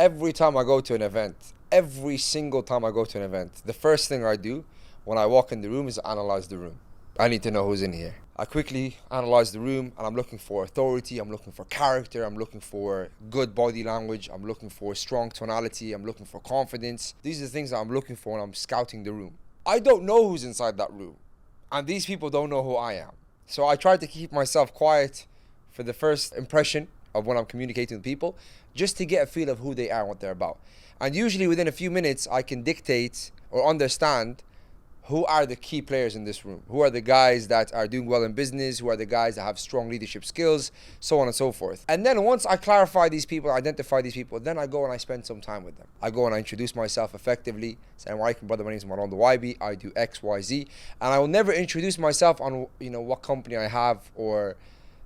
Every time I go to an event, every single time I go to an event, the first thing I do when I walk in the room is analyze the room. I need to know who's in here. I quickly analyze the room and I'm looking for authority, I'm looking for character, I'm looking for good body language, I'm looking for strong tonality, I'm looking for confidence. These are the things that I'm looking for when I'm scouting the room. I don't know who's inside that room, and these people don't know who I am. So I try to keep myself quiet for the first impression of when I'm communicating with people, just to get a feel of who they are and what they're about. And usually within a few minutes, I can dictate or understand who are the key players in this room, who are the guys that are doing well in business, who are the guys that have strong leadership skills, so on and so forth. And then once I clarify these people, identify these people, then I go and I spend some time with them. I go and I introduce myself effectively, saying, "Walaikum brother, my name is Marwan the YB, I do X, Y, Z." And I will never introduce myself on what company I have or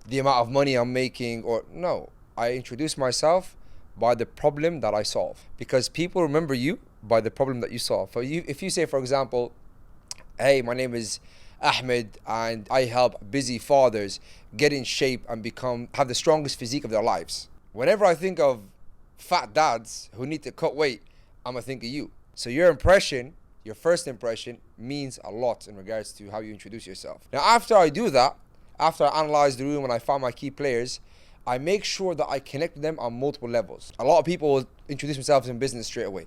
the amount of money I'm making, or no. I introduce myself by the problem that I solve, because people remember you by the problem that you solve. If you say, for example, "Hey, my name is Ahmed and I help busy fathers get in shape and have the strongest physique of their lives." Whenever I think of fat dads who need to cut weight, I'm gonna think of you. So your first impression means a lot in regards to how you introduce yourself. Now after I do that, after I analyze the room and I find my key players, I make sure that I connect with them on multiple levels. A lot of people will introduce themselves in business straight away.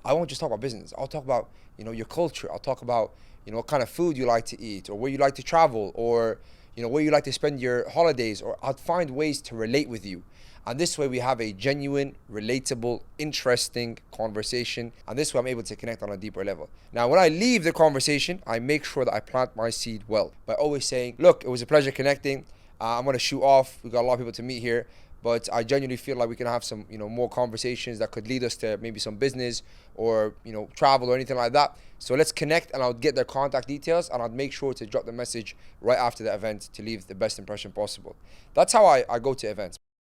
I won't just talk about business. I'll talk about your culture. I'll talk about what kind of food you like to eat, or where you like to travel, or where you like to spend your holidays, or I'll find ways to relate with you. And this way we have a genuine, relatable, interesting conversation. And this way I'm able to connect on a deeper level. Now, when I leave the conversation, I make sure that I plant my seed well by always saying, "Look, it was a pleasure connecting. I'm gonna shoot off. We got a lot of people to meet here, but I genuinely feel like we can have some, more conversations that could lead us to maybe some business or, travel or anything like that. So let's connect," and I'll get their contact details and I'll make sure to drop the message right after the event to leave the best impression possible. That's how I go to events.